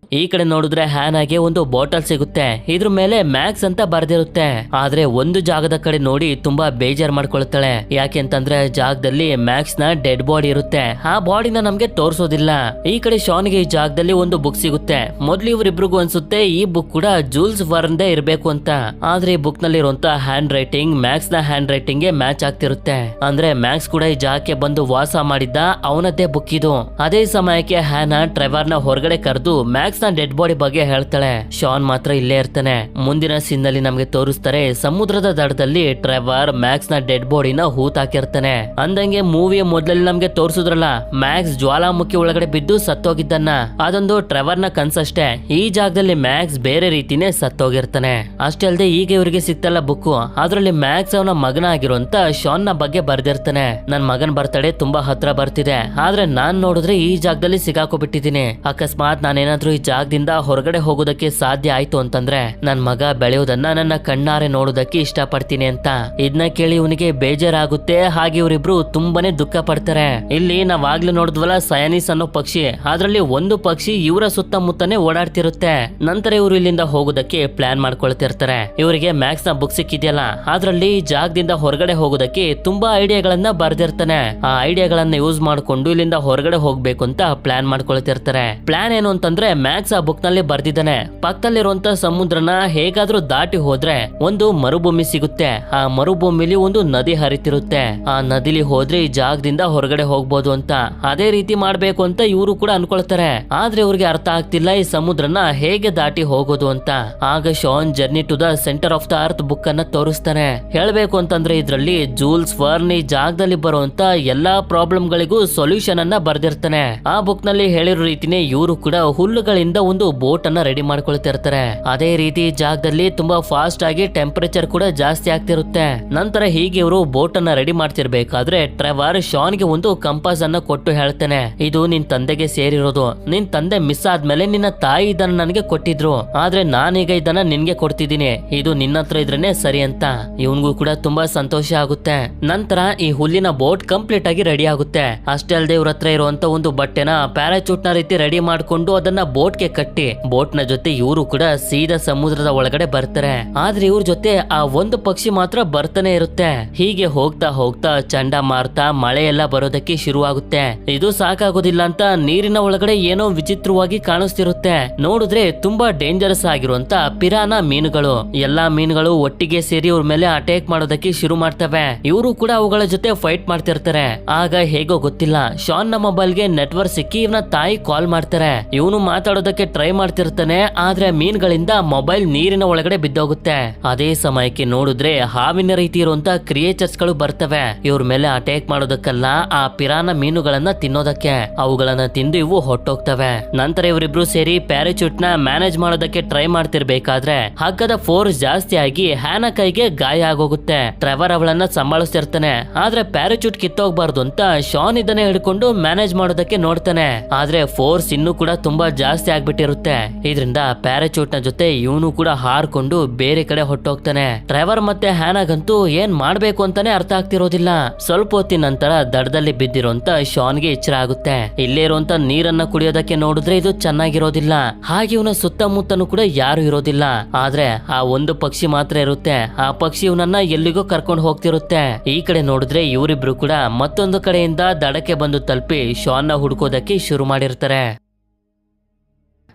ಈ ಕಡೆ ನೋಡಿದ್ರೆ ಹ್ಯಾನಾಗೆ ಒಂದು ಬಾಟಲ್ ಸಿಗುತ್ತೆ. ಇದ್ರ ಮೇಲೆ ಮ್ಯಾಕ್ಸ್ ಅಂತ ಬರ್ದಿರುತ್ತೆ. ಆದ್ರೆ ಒಂದು ಜಾಗದ ಕಡೆ ನೋಡಿ ತುಂಬಾ ಬೇಜಾರ್ ಮಾಡ್ಕೊಳ್ತಾಳೆ. ಯಾಕೆಂತಂದ್ರೆ ಜಾಗದಲ್ಲಿ ಮ್ಯಾಕ್ಸ್ ನ ಡೆಡ್ ಬಾಡಿ ಇರುತ್ತೆ. ಆ ಬಾಡಿನ ನಮ್ಗೆ ತೋರಿಸೋದಿಲ್ಲ. ಈ ಕಡೆ ಶಾನ್ಗೆ ಈ ಜಾಗದಲ್ಲಿ ಒಂದು ಬುಕ್ ಸಿಗುತ್ತೆ. ಮೊದ್ಲು ಇವ್ರಿಬ್ರಿಗೂ ಅನ್ಸುತ್ತೆ ಈ ಬುಕ್ ಕೂಡ ಜೂಲ್ಸ್ ವರ್ನ್ದೇ ಇರ್ಬೇಕು ಅಂತ. ಆದ್ರೆ ಈ ಬುಕ್ ನಲ್ಲಿ ಇರುವಂತ ಹ್ಯಾಂಡ್ ರೈಟಿಂಗ್ ಮ್ಯಾಕ್ಸ್ ನ ಹ್ಯಾಂಡ್ ರೈಟಿಂಗ್ ಗೆ ಮ್ಯಾಚ್ ಆಗ್ತಿರುತ್ತೆ. ಅಂದ್ರೆ ಮ್ಯಾಕ್ಸ್ ಕೂಡ ಈ ಜಾಗಕ್ಕೆ ಬಂದು ವಾಸ ಮಾಡಿದ್ದ ಅವನದ್ದೇ ಬುಕ್ ಇದು. ಅದೇ ಸಮಯಕ್ಕೆ ಹ್ಯಾನಾ ಟ್ರೆವರ್ ನ ಹೊರಗಡೆ ಕರೆದು ಮ್ಯಾಕ್ಸ್ ನ ಡೆಡ್ ಬಾಡಿ ಬಗ್ಗೆ ಹೇಳ್ತಾಳೆ. ಶಾನ್ ಮಾತ್ರ ಇಲ್ಲೇ ಇರ್ತಾನೆ. ಮುಂದಿನ ಸೀನ್ ನಲ್ಲಿ ನಮ್ಗೆ ತೋರಿಸ್ತಾರೆ ಸಮುದ್ರದ ದಡದಲ್ಲಿ ಟ್ರೆವರ್ ಮ್ಯಾಕ್ಸ್ ನ ಡೆಡ್ ಬಾಡಿನ ಹೂತಾಕಿರ್ತಾನೆ. ಅಂದಂಗೆ ಮೂವಿಯ ಮೊದಲಲ್ಲಿ ನಮ್ಗೆ ತೋರಿಸಿದ್ರಲ್ಲ ಮ್ಯಾಕ್ಸ್ ಜ್ವಾಲಾಮುಖಿ ಒಳಗಡೆ ಬಿದ್ದು ಸತ್ತೋಗಿದ್ದನ್ನ, ಅದೊಂದು ಟ್ರೆವರ್ ನ ಕನ್ಸಷ್ಟೇ. ಈ ಜಾಗದಲ್ಲಿ ಮ್ಯಾಕ್ಸ್ ಬೇರೆ ರೀತಿನೇ ಸತ್ತೋಗಿರ್ತಾನೆ. ಅಷ್ಟೇ ಅಲ್ಲದೆ ಈಗ ಇವರಿಗೆ ಸಿಕ್ತಲ್ಲ ಬುಕ್, ಅದ್ರಲ್ಲಿ ಮ್ಯಾಕ್ಸ್ ಅವನ ಮಗನ ಆಗಿರುವಂತ ಶಾನ್ ನ ಬಗ್ಗೆ ಬರ್ದಿರ್ತಾನೆ. ನನ್ ಮಗನ್ ಬರ್ತಡೆ ತುಂಬಾ ಹತ್ರ ಬರ್ತಿದೆ, ಆದ್ರೆ ನಾನ್ ನೋಡಿದ್ರೆ ಈ ಜಾಗದಲ್ಲಿ ಸಿಗಾಕೋಬಿಟ್ಟಿದ್ದೀನಿ. ಅಕಸ್ಮಾತ್ ನಾನೇನಾದ್ರೂ ಈ ಜಾಗದಿಂದ ಹೊರಗಡೆ ಹೋಗೋದಕ್ಕೆ ಸಾಧ್ಯ ಆಯ್ತು ಅಂತಂದ್ರೆ ನನ್ ಮಗ ಬೆಳೆಯೋದನ್ನ ನನ್ನ ಕಣ್ಣಾರೆ ನೋಡೋದಕ್ಕೆ ಇಷ್ಟಪಡ್ತೀನಿ ಅಂತ. ಇದನ್ನ ಕೇಳಿ ಇವನಿಗೆ ಬೇಜಾರಾಗುತ್ತೆ. ಹಾಗೆ ಇವರಿಬ್ರು ತುಂಬಾನೇ ದುಃಖ ಪಡ್ತಾರೆ. ಇಲ್ಲಿ ನಾವ್ ಆಗ್ಲೇ ನೋಡಿದ್ವಲ್ಲ ಸಯಾನಿಸ್ ಅನ್ನೋ ಪಕ್ಷಿ, ಅದ್ರಲ್ಲಿ ಒಂದು ಪಕ್ಷಿ ಇವರ ಸುತ್ತಮುತ್ತನೇ ಓಡಾಡ್ತಿರುತ್ತೆ. ನಂತರ ಇವರು ಇಲ್ಲಿಂದ ಹೋಗೋದಕ್ಕೆ ಪ್ಲಾನ್ ಮಾಡ್ಕೊಳ್ತಿರ್ತಾರೆ. ಇವರಿಗೆ ಮ್ಯಾಕ್ಸ್ ನ ಬುಕ್ ಸಿಕ್ಕಿದ್ಯಲ್ಲ, ಅದ್ರಲ್ಲಿ ಜಾಗದಿಂದ ಹೊರಗಡೆ ಹೋಗೋದಕ್ಕೆ ತುಂಬಾ ಐಡಿಯಾಗಳನ್ನ ಬರ್ದಿರ್ತಾನೆ. ಆ ಐಡಿಯಾಗಳನ್ನ ಯೂಸ್ ಮಾಡ್ಕೊಂಡು ಇಲ್ಲಿಂದ ಹೊರಗಡೆ ಹೋಗ್ಬೇಕು ಅಂತ ಪ್ಲಾನ್ ಮಾಡ್ಕೊಳ್ತಿರ್ತಾರೆ. ಪ್ಲಾನ್ ಏನು ಅಂತಂದ್ರೆ ಮ್ಯಾಕ್ಸ್ ಆ ಬುಕ್ ನಲ್ಲಿ ಬರ್ದಿದ್ದಾನೆ, ಪಕ್ಕದಲ್ಲಿರುವಂತ ಸಮುದ್ರನ ಹೇಗಾದ್ರೂ ದಾಟಿ ಹೋದ್ರೆ ಒಂದು ಮರುಭೂಮಿ ಸಿಗುತ್ತೆ. ಆ ಮರುಭೂಮಿಲಿ ಒಂದು ನದಿ ಹರಿತಿರುತ್ತೆ. ಆ ನದಿಲಿ ಹೋದ್ರೆ ಈ ಜಾಗದಿಂದ ಹೊರಗಡೆ ಹೋಗ್ಬೋದು ಅಂತ. ಅದೇ ರೀತಿ ಮಾಡ್ಬೇಕು ಅಂತ ಇವರು ಕೂಡ ಅನ್ಕೊಳ್ತಾರೆ. ಆದ್ರೆ ಇವ್ರಿಗೆ ಅರ್ಥ ಆಗ್ತಿಲ್ಲ ಈ ಸಮುದ್ರನ ಹೇಗೆ ದಾಟಿ ಹೋಗೋದು ಅಂತ. ಆಗ Sean journey to the centre of the earth book ಅನ್ನ ತೋರಿಸ್ತಾನೆ. ಹೇಳ್ಬೇಕು ಅಂತಂದ್ರೆ ಇದ್ರಲ್ಲಿ ಜೂಲ್ಸ್ ವರ್ನ್ ಈ ಜಾಗದಲ್ಲಿ ಬರುವಂತ ಎಲ್ಲಾ ಪ್ರಾಬ್ಲಮ್ ಗಳಿಗೂ ಸೊಲ್ಯೂಷನ್ ಅನ್ನ ಬರ್ದಿರ್ತಾನೆ. ಆ ಬುಕ್ ನಲ್ಲಿ ಹೇಳಿರೋ ರೀತಿನೇ ಇವರು ಕೂಡ ಹುಲ್ಲುಗಳಿಂದ ಒಂದು ಬೋಟ್ ಅನ್ನ ರೆಡಿ ಮಾಡ್ಕೊಳ್ತಿರ್ತಾರೆ. ಅದೇ ರೀತಿ ಜಾಗದಲ್ಲಿ ತುಂಬಾ ಫಾಸ್ಟ್ ಆಗಿ ಟೆಂಪರೇಚರ್ ಕೂಡ ಜಾಸ್ತಿ ಆಗ್ತಿರುತ್ತೆ. ನಂತರ ಹೀಗೆ ಇವರು ಬೋಟ್ ಅನ್ನ ರೆಡಿ ಮಾಡ್ತಿರ್ಬೇಕಾದ್ರೆ ಟ್ರೆವರ್ ಶಾನ್ ಗೆ ಒಂದು ಕಂಪಾಸ್ ಅನ್ನ ಕೊಟ್ಟು ಹೇಳ್ತಾನೆ, ಇದು ನಿನ್ ತಂದೆಗೆ ಸೇರಿರೋದು. ನಿನ್ ತಂದೆ ಮಿಸ್ ಆದ್ಮೇಲೆ ನಿನ್ನ ತಾಯಿ ಇದನ್ನ ನನಗೆ ಕೊಟ್ಟಿದ್ರು, ಆದ್ರೆ ನಾನೀಗ ಇದನ್ನ ನಿನ್ಗೆ ಕೊಡ್ತಿದ್ದೀನಿ. ಇದು ನಿನ್ನ ಹತ್ರ ಇದ್ರೇನೆ ಸರಿ ಅಂತ. ಇವನ್ಗೂ ಕೂಡ ತುಂಬಾ ಸಂತೋಷ ಆಗುತ್ತೆ. ನಂತರ ಈ ಹುಲ್ಲಿನ ಬೋಟ್ ಕಂಪ್ಲೀಟ್ ಆಗಿ ರೆಡಿ ಆಗುತ್ತೆ. ಅಷ್ಟೇ ಅಲ್ಲದೆ ಇವ್ರ ಹತ್ರ ಇರುವಂತ ಒಂದು ಬಟ್ಟೆನ ಪ್ಯಾರಾಚೂಟ್ ನ ರೀತಿ ರೆಡಿ ಮಾಡ್ಕೊಂಡು ಅದನ್ನ ಬೋಟ್ ಗೆ ಕಟ್ಟಿ ಬೋಟ್ ನ ಜೊತೆ ಇವರು ಕೂಡ ಸೀದಾ ಸಮುದ್ರದ ಒಳಗಡೆ ಬರ್ತಾರೆ. ಆದ್ರೆ ಇವ್ರ ಜೊತೆ ಆ ಒಂದು ಪಕ್ಷಿ ಮಾತ್ರ ಬರ್ತಾನೆ ಇರುತ್ತೆ. ಹೀಗೆ ಹೋಗ್ತಾ ಹೋಗ್ತಾ ಚಂಡಮಾರುತ ಮಳೆ ಎಲ್ಲ ಬರೋದಕ್ಕೆ ಶುರುವಾಗುತ್ತೆ. ಇದು ಸಾಕಾಗೋದಿಲ್ಲ ಅಂತ ನೀರಿನ ಒಳಗಡೆ ಏನೋ ವಿಚಿತ್ರವಾಗಿ ಕಾಣಿಸ್ತಿರುತ್ತೆ. ನೋಡಿದ್ರೆ ತುಂಬಾ ಡೇಂಜರಸ್ ಆಗಿರುವಂತ ಪಿರಾನ ಮೀನುಗಳು. ಎಲ್ಲಾ ಮೀನುಗಳು ಒಟ್ಟಿಗೆ ಸೇರಿ ಇವ್ರ ಮೇಲೆ ಅಟ್ಯಾಕ್ ಮಾಡೋದಕ್ಕೆ ಶುರು ಮಾಡ್ತವೆ. ಇವರು ಕೂಡ ಅವುಗಳ ಜೊತೆ ಫೈಟ್ ಮಾಡ್ತಿರ್ತಾರೆ. ಆಗ ಹೇಗೋ ಗೊತ್ತಿಲ್ಲ ಶಾನ್ ನ ಮೊಬೈಲ್ ಗೆ ನೆಟ್ವರ್ಕ್ ಸಿಕ್ಕಿ ಇವನ ತಾಯಿ ಕಾಲ್ ಮಾಡ್ತಾರೆ. ಇವನು ಮಾತಾಡೋದಕ್ಕೆ ಟ್ರೈ ಮಾಡ್ತಿರ್ತಾನೆ. ಆದ್ರೆ ಮೀನುಗಳಿಂದ ಮೊಬೈಲ್ ನೀರಿನ ಒಳಗಡೆ ಬಿದ್ದೋಗುತ್ತೆ. ಅದೇ ಸಮಯಕ್ಕೆ ನೋಡಿದ್ರೆ ಹಾವಿನ ರೀತಿ ಇರುವಂತ ಕ್ರಿಯೇಚರ್ಸ್ ಗಳು ಬರ್ತವೆ. ಇವ್ರ ಮೇಲೆ ಅಟ್ಯಾಕ್ ಮಾಡೋದಕ್ಕಲ್ಲ, ಆ ಪಿರಾನ ಮೀನುಗಳನ್ನ ತಿನ್ನೋದಕ್ಕೆ. ಅವುಗಳನ್ನ ತಿಂದು ಇವು ಹೊಟ್ಟೋಗ್ತವೆ. ನಂತರ ಇವರಿಬ್ರು ಸೇರಿ ಪ್ಯಾರಾಚೂಟ್ ನ ಮ್ಯಾನೇಜ್ ಮಾಡೋದಕ್ಕೆ ಟ್ರೈ ಮಾಡ್ತಿರ್ಬೇಕಾದ್ರೆ ಹಗ್ಗದ ಫೋರ್ಸ್ ಜಾಸ್ತಿ ಆಗಿ ಹ್ಯಾನಾ ಕೈಗೆ ಗಾಯ ಆಗೋಗುತ್ತೆ. ಟ್ರೆವರ್ ಅವಳನ್ನ ಸಂಭಾಳಿಸ್ತಿರ್ತಾನೆ. ಆದ್ರೆ ಪ್ಯಾರಾಚೂಟ್ ಕಿತ್ತೋಗ್ಬಾರ್ದು ಅಂತ ಶಾನ್ ಇದನ್ನೇ ಹಿಡ್ಕೊಂಡು ಮ್ಯಾನೇಜ್ ಮಾಡೋದಕ್ಕೆ ನೋಡ್ತಾನೆ. ಆದ್ರೆ ಫೋರ್ಸ್ ಇನ್ನೂ ಕೂಡ ತುಂಬಾ ಜಾಸ್ತಿ ಆಗ್ಬಿಟ್ಟಿರುತ್ತೆ. ಇದರಿಂದ ಪ್ಯಾರಾಚೂಟ್ ನ ಜೊತೆ ಇವನು ಕೂಡ ಹಾರ್ಕೊಂಡು ಬೇರೆ ಕಡೆ ಹೊಟ್ಟೋಗ್ತಾನೆ. ಟ್ರೆವರ್ ಮತ್ತೆ ಹ್ಯಾನಾಗಂತೂ ಏನ್ ಮಾಡ್ಬೇಕು ಅಂತಾನೆ ಅರ್ಥ ಆಗ್ತಿರೋದಿಲ್ಲ. ಸ್ವಲ್ಪ ಹೊತ್ತಿನ ನಂತರ ದಡದಲ್ಲಿ ಬಿದ್ದಿರುವಂತ ಶಾನ್ಗೆ ಎಚ್ಚರ ಆಗುತ್ತೆ. ಇಲ್ಲೇ ಇರುವಂತ ನೀರನ್ನ ಕುಡಿಯೋದಕ್ಕೆ ನೋಡಿದ್ರೆ ಇದು ಚೆನ್ನಾಗಿರೋದಿಲ್ಲ. ಹಾಗೆ ಇವನ ಸುತ್ತಮುತ್ತನೂ ಕೂಡ ಯಾರು ಇರೋದಿಲ್ಲ. ಆದ್ರೆ ಆ ಒಂದು ಪಕ್ಷಿ ಮಾತ್ರ ಇರುತ್ತೆ. ಆ ಪಕ್ಷಿ ಇವನನ್ನ ಎಲ್ಲಿಗೋ ಕರ್ಕೊಂಡು ಹೋಗ್ತಿರುತ್ತೆ. ಈ ಕಡೆ ನೋಡಿದ್ರೆ ಇವರಿಬ್ರು ಕೂಡ ಮತ್ತೊಂದು ಕಡೆಯಿಂದ ದಡಕ್ಕೆ ಬಂದು ತಲುಪಿ ಶಾನ್ ನ ಹುಡ್ಕೋದಕ್ಕೆ ಶುರು ಮಾಡಿರ್ತಾರೆ.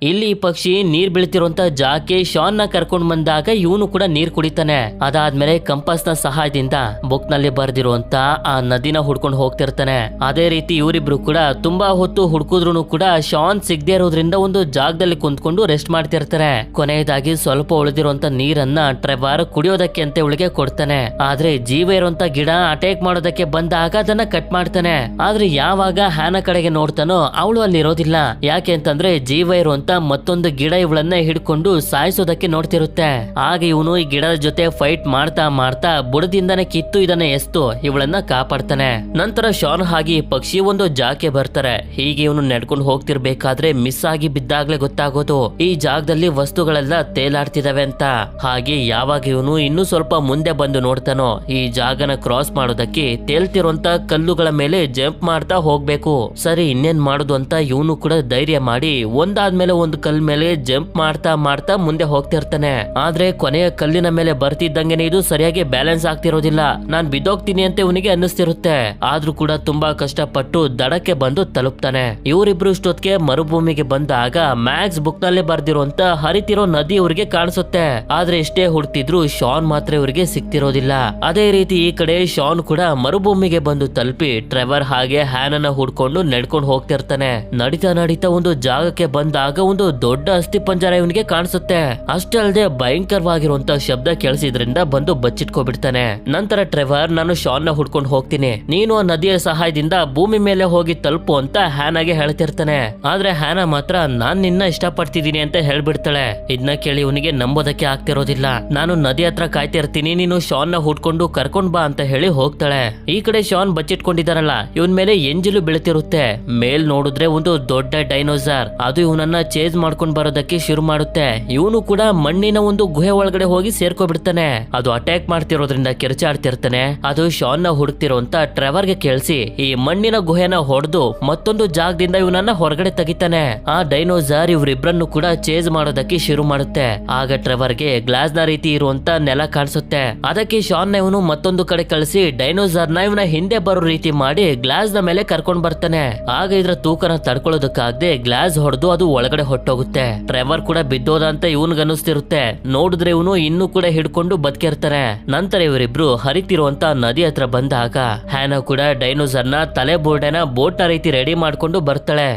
ಇಲ್ಲಿ ಈ ಪಕ್ಷಿ ನೀರ್ ಬೀಳ್ತಿರುವಂತ ಜಾಕೆ ಶಾನ್ ನ ಕರ್ಕೊಂಡ್ ಬಂದಾಗ ಇವನು ಕೂಡ ನೀರ್ ಕುಡಿತಾನೆ. ಅದಾದ್ಮೇಲೆ ಕಂಪಾಸ್ ನ ಸಹಾಯದಿಂದ ಬುಕ್ ನಲ್ಲಿ ಬರ್ದಿರುವಂತ ಆ ನದಿನ ಹುಡ್ಕೊಂಡು ಹೋಗ್ತಿರ್ತಾನೆ. ಅದೇ ರೀತಿ ಇವರಿಬ್ರು ಕೂಡ ತುಂಬಾ ಹೊತ್ತು ಹುಡ್ಕುದ್ರು ಕೂಡ ಶಾನ್ ಸಿಗದೆ ಇರೋದ್ರಿಂದ ಒಂದು ಜಾಗದಲ್ಲಿ ಕುಂತ್ಕೊಂಡು ರೆಸ್ಟ್ ಮಾಡ್ತಿರ್ತಾರೆ. ಕೊನೆಯದಾಗಿ ಸ್ವಲ್ಪ ಉಳಿದಿರುವಂತ ನೀರನ್ನ ಟ್ರೆವರ್ ಕುಡಿಯೋದಕ್ಕೆ ಅಂತ ಇವಳಿಗೆ ಕೊಡ್ತಾನೆ. ಆದ್ರೆ ಜೀವ ಇರುವಂತ ಗಿಡ ಅಟ್ಯಾಕ್ ಮಾಡೋದಕ್ಕೆ ಬಂದಾಗ ಅದನ್ನ ಕಟ್ ಮಾಡ್ತಾನೆ. ಆದ್ರೆ ಯಾವಾಗ ಹ್ಯಾನಾ ಕಡೆಗೆ ನೋಡ್ತಾನೋ ಅವಳು ಅಲ್ಲಿ ಇರೋದಿಲ್ಲ. ಯಾಕೆ ಅಂತಂದ್ರೆ ಜೀವ ಇರುವಂತ ಮತ್ತೊಂದು ಗಿಡ ಇವಳನ್ನ ಹಿಡ್ಕೊಂಡು ಸಾಯಿಸೋದಕ್ಕೆ ನೋಡ್ತಿರುತ್ತೆ. ಆಗ ಇವನು ಈ ಗಿಡದ ಜೊತೆ ಫೈಟ್ ಮಾಡ್ತಾ ಮಾಡ್ತಾ ಬುಡದಿಂದನೇ ಕಿತ್ತು ಇದನ್ನ ಎಸ್ತು ಇವಳನ್ನ ಕಾಪಾಡ್ತಾನೆ. ನಂತರ ಶಾನ್ ಹಾಗೆ ಪಕ್ಷಿ ಒಂದು ಜಾಗಕ್ಕೆ ಬರ್ತಾರೆ. ಹೀಗೆ ಇವನು ನಡ್ಕೊಂಡು ಹೋಗ್ತಿರ್ಬೇಕಾದ್ರೆ ಮಿಸ್ ಆಗಿ ಬಿದ್ದಾಗ್ಲೇ ಗೊತ್ತಾಗೋದು ಈ ಜಾಗದಲ್ಲಿ ವಸ್ತುಗಳೆಲ್ಲ ತೇಲಾಡ್ತಿದಾವೆ ಅಂತ. ಹಾಗೆ ಯಾವಾಗ ಇವನು ಇನ್ನೂ ಸ್ವಲ್ಪ ಮುಂದೆ ಬಂದು ನೋಡ್ತಾನೋ ಈ ಜಾಗನ ಕ್ರಾಸ್ ಮಾಡೋದಕ್ಕೆ ತೇಲ್ತಿರುವಂತ ಕಲ್ಲುಗಳ ಮೇಲೆ ಜಂಪ್ ಮಾಡ್ತಾ ಹೋಗ್ಬೇಕು. ಸರಿ ಇನ್ನೇನ್ ಮಾಡುದು ಅಂತ ಇವನು ಕೂಡ ಧೈರ್ಯ ಮಾಡಿ ಒಂದಾದ್ಮೇಲೆ ಒಂದು ಕಲ್ ಮೇಲೆ ಜಂಪ್ ಮಾಡ್ತಾ ಮಾಡ್ತಾ ಮುಂದೆ ಹೋಗ್ತಿರ್ತಾನೆ. ಆದ್ರೆ ಕೊನೆಯ ಕಲ್ಲಿನ ಮೇಲೆ ಬರ್ತಿದ್ದಂಗೆನೆ ಇದು ಸರಿಯಾಗಿ ಬ್ಯಾಲೆನ್ಸ್ ಆಗ್ತಿರೋದಿಲ್ಲ. ನಾನ್ ಬಿದ್ದೋಗ್ತೀನಿ ಅಂತ ಇವನಿಗೆ ಅನ್ನಿಸ್ತಿರುತ್ತೆ. ಆದ್ರೂ ಕೂಡ ತುಂಬಾ ಕಷ್ಟಪಟ್ಟು ದಡಕ್ಕೆ ಬಂದು ತಲುಪ್ತಾನೆ. ಇವರಿಬ್ರು ಇಷ್ಟೊತ್ತಿಗೆ ಮರುಭೂಮಿಗೆ ಬಂದಾಗ ಮ್ಯಾಕ್ಸ್ ಬುಕ್ ನಲ್ಲಿ ಬರ್ದಿರುವಂತ ಹರಿತಿರೋ ನದಿ ಇವ್ರಿಗೆ ಕಾಣಿಸುತ್ತೆ. ಆದ್ರೆ ಎಷ್ಟೇ ಹುಡುಕ್ತಿದ್ರು ಶಾನ್ ಮಾತ್ರ ಇವರಿಗೆ ಸಿಕ್ತಿರೋದಿಲ್ಲ. ಅದೇ ರೀತಿ ಈ ಕಡೆ ಶಾನ್ ಕೂಡ ಮರುಭೂಮಿಗೆ ಬಂದು ತಲುಪಿ ಟ್ರೆವರ್ ಹಾಗೆ ಹ್ಯಾನನ್ನ ಹುಡ್ಕೊಂಡು ನಡ್ಕೊಂಡು ಹೋಗ್ತಿರ್ತಾನೆ. ನಡಿತಾ ನಡಿತಾ ಒಂದು ಜಾಗಕ್ಕೆ ಬಂದಾಗ ಒಂದು ದೊಡ್ಡ ಅಸ್ಥಿ ಪಂಜರ ಇವನಿಗೆ ಕಾಣಿಸುತ್ತೆ. ಅಷ್ಟೇ ಅಲ್ಲದೆ ಭಯಂಕರವಾಗಿರುವಂತ ಶಬ್ದ ಕೇಳಿಸಿದ್ರಿಂದ ಬಂದು ಬಚ್ಚಿಟ್ಕೊಬಿಡ್ತಾನೆ. ನಂತರ ಟ್ರೆವರ್ ನಾನು ಶಾನ್ ನ ಹುಡ್ಕೊಂಡು ಹೋಗ್ತೀನಿ, ನೀನು ಆ ನದಿಯ ಸಹಾಯದಿಂದ ಭೂಮಿ ಮೇಲೆ ಹೋಗಿ ತಲುಪು ಅಂತ ಹ್ಯಾನಾಗೆ ಹೇಳ್ತಿರ್ತಾನೆ. ಆದ್ರೆ ಹ್ಯಾನಾ ಮಾತ್ರ ನಾನ್ ನಿನ್ನ ಇಷ್ಟಪಡ್ತಿದ್ದೀನಿ ಅಂತ ಹೇಳ್ಬಿಡ್ತಾಳೆ. ಇದನ್ನ ಕೇಳಿ ಇವನಿಗೆ ನಂಬೋದಕ್ಕೆ ಆಗ್ತಿರೋದಿಲ್ಲ. ನಾನು ನದಿ ಹತ್ರ ಕಾಯ್ತಿರ್ತೀನಿ, ನೀನು ಶಾನ್ ನ ಹುಡ್ಕೊಂಡು ಕರ್ಕೊಂಡ್ ಬಾ ಅಂತ ಹೇಳಿ ಹೋಗ್ತಾಳೆ. ಈ ಕಡೆ ಶಾನ್ ಬಚ್ಚಿಟ್ಕೊಂಡಿದ್ದಾರಲ್ಲ, ಇವನ್ ಮೇಲೆ ಎಂಜಿಲು ಬೀಳ್ತಿರುತ್ತೆ. ಮೇಲ್ ನೋಡಿದ್ರೆ ಒಂದು ದೊಡ್ಡ ಡೈನೋಸಾರ್, ಅದು ಇವನನ್ನ ಚೇಸ್ ಮಾಡ್ಕೊಂಡ್ ಬರೋದಕ್ಕೆ ಶುರು ಮಾಡುತ್ತೆ. ಇವನು ಕೂಡ ಮಣ್ಣಿನ ಒಂದು ಗುಹೆ ಒಳಗಡೆ ಹೋಗಿ ಸೇರ್ಕೊಬಿಡ್ತಾನೆ. ಅದು ಅಟ್ಯಾಕ್ ಮಾಡ್ತಿರೋದ್ರಿಂದ ಕಿರ್ಚಾಡ್ತಿರ್ತಾನೆ. ಅದು ಶಾನ್ ನ ಹುಡುಕ್ತಿರೋಂತ ಟ್ರೆವರ್ಗೆ ಕೇಳಿಸಿ ಈ ಮಣ್ಣಿನ ಗುಹೆನ ಹೊಡೆದು ಮತ್ತೊಂದು ಜಾಗದಿಂದ ಇವನನ್ನ ಹೊರಗಡೆ ತೆಗಿತಾನೆ. ಆ ಡೈನೋಸಾರ್ ಇವರಿಬ್ರನ್ನು ಕೂಡ ಚೇಸ್ ಮಾಡೋದಕ್ಕೆ ಶುರು ಮಾಡುತ್ತೆ. ಆಗ ಟ್ರೆವರ್ಗೆ ಗ್ಲಾಸ್ ನ ರೀತಿ ಇರುವಂತ ನೆಲ ಕಾಣಿಸುತ್ತೆ. ಅದಕ್ಕೆ ಶಾನ್ ನ ಇವನು ಮತ್ತೊಂದು ಕಡೆ ಕಳಿಸಿ ಡೈನೋಸಾರ್ ನ ಇವನ ಹಿಂದೆ ಬರೋ ರೀತಿ ಮಾಡಿ ಗ್ಲಾಸ್ ನ ಮೇಲೆ ಕರ್ಕೊಂಡ್ ಬರ್ತಾನೆ. ಆಗ ಇದ್ರ ತೂಕನ ತಡ್ಕೊಳ್ಳೋದಕ್ಕಾಗದೆ ಗ್ಲಾಸ್ ಹೊಡೆದು ಅದು ಒಳಗಡೆ ಹೊಟ್ಟೋಗುತ್ತೆ. ಟ್ರೆವರ್ ಕೂಡ ಬಿದ್ದೋದ ಅಂತ ಇವನ್ಗನ್ನಿಸ್ತಿರುತ್ತೆ. ನೋಡಿದ್ರೆ ಇವನು ಇನ್ನೂ ಕೂಡ ಹಿಡ್ಕೊಂಡು ಬದುಕಿರ್ತಾರೆ. ನಂತರ ಇವರಿಬ್ರು ಹರಿತಿರುವಂತ ನದಿ ಹತ್ರ ಬಂದಾಗ ಹ್ಯಾನಾ ಕೂಡ ಡೈನೋಸಾರ್ ನ ತಲೆ ಬೋರ್ಡನ ಬೋಟ್ ನ ರೀತಿ ರೆಡಿ ಮಾಡ್ಕೊಂಡು ಬರ್ತಾಳೆ.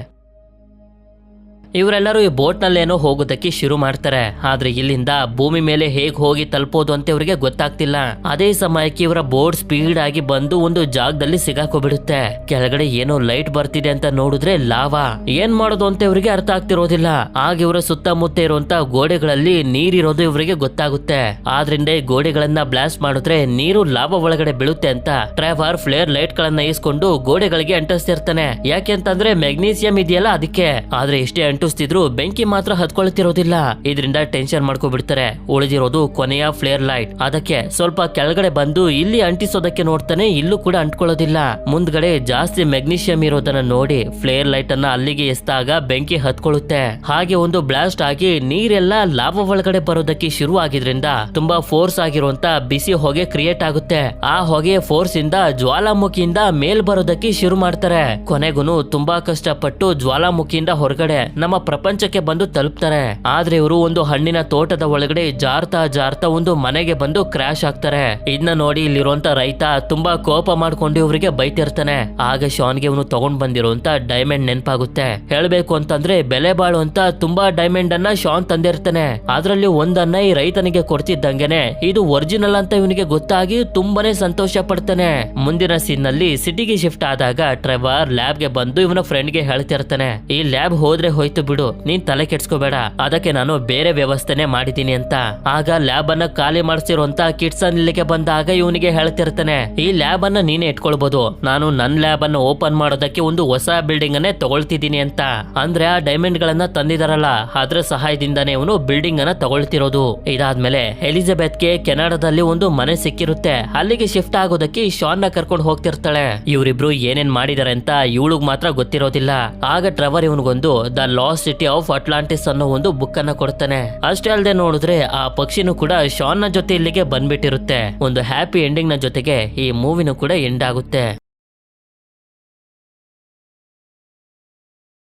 ಇವರೆಲ್ಲರೂ ಈ ಬೋಟ್ ನಲ್ಲೇನೋ ಹೋಗೋದಕ್ಕೆ ಶುರು ಮಾಡ್ತಾರೆ. ಆದ್ರೆ ಇಲ್ಲಿಂದ ಭೂಮಿ ಮೇಲೆ ಹೇಗ್ ಹೋಗಿ ತಲುಪೋದು ಅಂತ ಇವರಿಗೆ ಗೊತ್ತಾಗ್ತಿಲ್ಲ. ಅದೇ ಸಮಯಕ್ಕೆ ಇವರ ಬೋಟ್ ಸ್ಪೀಡ್ ಆಗಿ ಬಂದು ಒಂದು ಜಾಗದಲ್ಲಿ ಸಿಗಾಕೋಬಿಡುತ್ತೆ. ಕೆಳಗಡೆ ಏನೋ ಲೈಟ್ ಬರ್ತಿದೆ ಅಂತ ನೋಡಿದ್ರೆ ಲಾವಾ. ಏನ್ ಮಾಡೋದು ಅಂತ ಇವರಿಗೆ ಅರ್ಥ ಆಗ್ತಿರೋದಿಲ್ಲ. ಆಗ ಇವರ ಸುತ್ತಮುತ್ತ ಇರುವಂತ ಗೋಡೆಗಳಲ್ಲಿ ನೀರಿರೋದು ಇವರಿಗೆ ಗೊತ್ತಾಗುತ್ತೆ. ಆದ್ರಿಂದ ಈ ಗೋಡೆಗಳನ್ನ ಬ್ಲಾಸ್ಟ್ ಮಾಡಿದ್ರೆ ನೀರು ಲಾವಾ ಒಳಗಡೆ ಬೀಳುತ್ತೆ ಅಂತ ಟ್ರೆವರ್ ಫ್ಲೇರ್ ಲೈಟ್ ಗಳನ್ನ ಇಸ್ಕೊಂಡು ಗೋಡೆಗಳಿಗೆ ಅಂಟಿಸ್ತಿರ್ತಾನೆ. ಯಾಕೆಂತಂದ್ರೆ ಮೆಗ್ನೀಸಿಯಂ ಇದೆಯಲ್ಲ ಅದಕ್ಕೆ. ಆದ್ರೆ ಎಷ್ಟೇ ಅಂಟಿಸ್ತಿದ್ರು ಬೆಂಕಿ ಮಾತ್ರ ಹತ್ಕೊಳ್ತಿರೋದಿಲ್ಲ. ಇದರಿಂದ ಟೆನ್ಷನ್ ಮಾಡ್ಕೊಬಿಡ್ತಾರೆ. ಉಳಿದಿರೋದು ಕೊನೆಯ ಫ್ಲೇರ್ ಲೈಟ್. ಅದಕ್ಕೆ ಸ್ವಲ್ಪ ಕೆಳಗಡೆ ಬಂದು ಇಲ್ಲಿ ಅಂಟಿಸೋದಕ್ಕೆ ನೋಡ್ತಾನೆ. ಇಲ್ಲೂ ಕೂಡ ಅಂಟ್ಕೊಳ್ಳೋದಿಲ್ಲ. ಮುಂದ್ಗಡೆ ಜಾಸ್ತಿ ಮೆಗ್ನೀಷಿಯಂ ಇರೋದನ್ನ ನೋಡಿ ಫ್ಲೇರ್ ಲೈಟ್ ಅನ್ನ ಅಲ್ಲಿಗೆ ಎಸ್ದಾಗ ಬೆಂಕಿ ಹತ್ಕೊಳ್ಳುತ್ತೆ. ಹಾಗೆ ಒಂದು ಬ್ಲಾಸ್ಟ್ ಆಗಿ ನೀರೆಲ್ಲ ಲಾವಾ ಒಳಗಡೆ ಬರೋದಕ್ಕೆ ಶುರು ಆಗಿದ್ರಿಂದ ತುಂಬಾ ಫೋರ್ಸ್ ಆಗಿರುವಂತ ಬಿಸಿ ಹೊಗೆ ಕ್ರಿಯೇಟ್ ಆಗುತ್ತೆ. ಆ ಹೊಗೆ ಫೋರ್ಸ್ ಇಂದ ಜ್ವಾಲಾಮುಖಿಯಿಂದ ಮೇಲ್ ಬರೋದಕ್ಕೆ ಶುರು ಮಾಡ್ತಾರೆ. ಕೊನೆಗೂ ತುಂಬಾ ಕಷ್ಟಪಟ್ಟು ಜ್ವಾಲಾಮುಖಿಯಿಂದ ಹೊರಗಡೆ ನಮ್ಮ ಪ್ರಪಂಚಕ್ಕೆ ಬಂದು ತಲುಪ್ತಾರೆ. ಆದ್ರೆ ಇವರು ಒಂದು ಹಣ್ಣಿನ ತೋಟದ ಒಳಗಡೆ ಜಾರ್ತಾ ಜಾರ್ತಾ ಒಂದು ಮನೆಗೆ ಬಂದು ಕ್ರಾಶ್ ಆಗ್ತಾರೆ. ಇದನ್ನ ನೋಡಿ ಇಲ್ಲಿರುವಂತ ರೈತ ತುಂಬಾ ಕೋಪ ಮಾಡ್ಕೊಂಡು ಇವರಿಗೆ ಬೈತಿರ್ತಾನೆ. ಆಗ ಶಾನ್ಗೆ ಇವನು ತಗೊಂಡ್ ಬಂದಿರುವಂತ ಡೈಮಂಡ್ ನೆನಪಾಗುತ್ತೆ. ಹೇಳ್ಬೇಕು ಅಂತಂದ್ರೆ ಬೆಲೆ ಬಾಳುವಂತ ತುಂಬಾ ಡೈಮಂಡ್ ಅನ್ನ ಶಾನ್ ತಂದಿರ್ತಾನೆ. ಅದ್ರಲ್ಲಿ ಒಂದನ್ನ ಈ ರೈತನಿಗೆ ಕೊಡ್ತಿದ್ದಂಗೆನೆ ಇದು ಒರಿಜಿನಲ್ ಅಂತ ಇವನಿಗೆ ಗೊತ್ತಾಗಿ ತುಂಬಾನೇ ಸಂತೋಷ ಪಡ್ತಾನೆ. ಮುಂದಿನ ಸೀನ್ ನಲ್ಲಿ ಸಿಟಿಗೆ ಶಿಫ್ಟ್ ಆದಾಗ ಟ್ರೆವರ್ ಲ್ಯಾಬ್ ಗೆ ಬಂದು ಇವನ ಫ್ರೆಂಡ್ ಗೆ ಹೇಳ್ತಿರ್ತಾನೆ, ಈ ಲ್ಯಾಬ್ ಹೋದ್ರೆ ಹೋಯ್ತು ಬಿಡು, ನೀನ್ ತಲೆ ಕೆಡ್ಸ್ಕೋಬೇಡ, ಅದಕ್ಕೆ ನಾನು ಬೇರೆ ವ್ಯವಸ್ಥೆನೆ ಮಾಡಿದೀನಿ ಅಂತ. ಆಗ ಲ್ಯಾಬ್ ಅನ್ನ ಖಾಲಿ ಮಾಡಿಸಿರುವಂತ ಕಿಟ್ಸನ್ ಇಲ್ಲಿಗೆ ಬಂದಾಗ ಇವನಿಗೆ ಹೇಳ್ತಿರ್ತಾನೆ, ಈ ಲ್ಯಾಬ್ ಅನ್ನ ನೀನೇ ಇಟ್ಕೊಳ್ಬಹುದು, ನಾನು ನನ್ನ ಲ್ಯಾಬ್ ಅನ್ನ ಓಪನ್ ಮಾಡೋದಕ್ಕೆ ಒಂದು ಹೊಸ ಬಿಲ್ಡಿಂಗ್ ಅನ್ನೇ ತಗೊಳ್ತಿದ್ದೀನಿ ಅಂತ. ಅಂದ್ರೆ ಆ ಡೈಮಂಡ್ ಗಳನ್ನ ತಂದಿದಾರಲ್ಲ ಅದ್ರ ಸಹಾಯದಿಂದಾನೇ ಇವನು ಬಿಲ್ಡಿಂಗ್ ಅನ್ನ ತಗೊಳ್ತಿರೋದು. ಇದಾದ್ಮೇಲೆ ಎಲಿಜಬೆತ್ ಗೆ ಕೆನಡಾದಲ್ಲಿ ಒಂದು ಮನೆ ಸಿಕ್ಕಿರುತ್ತೆ. ಅಲ್ಲಿಗೆ ಶಿಫ್ಟ್ ಆಗೋದಕ್ಕೆ ಶಾನ್ ನ ಕರ್ಕೊಂಡು ಹೋಗ್ತಿರ್ತಾಳೆ. ಇವರಿಬ್ರು ಏನೇನ್ ಮಾಡಿದಾರೆ ಅಂತ ಇವಳಿಗ್ ಮಾತ್ರ ಗೊತ್ತಿರೋದಿಲ್ಲ. ಆಗ ಟ್ರೆವರ್ ಇವನಿಗೊಂದು the lost city of Atlantis ಅನ್ನೋ ಒಂದು ಬುಕ್ ಅನ್ನ ಕೊಡ್ತಾನೆ. ಅಷ್ಟೇ ಅಲ್ಲದೆ ನೋಡಿದ್ರೆ ಆ ಪಕ್ಷಿನೂ ಕೂಡ ಶಾನ್ ನ ಜೊತೆ ಇಲ್ಲಿಗೆ ಬಂದ್ಬಿಟ್ಟಿರುತ್ತೆ. ಒಂದು ಹ್ಯಾಪಿ ಎಂಡಿಂಗ್ ನ ಜೊತೆಗೆ ಈ ಮೂವಿನೂ ಕೂಡ ಎಂಡ್ ಆಗುತ್ತೆ.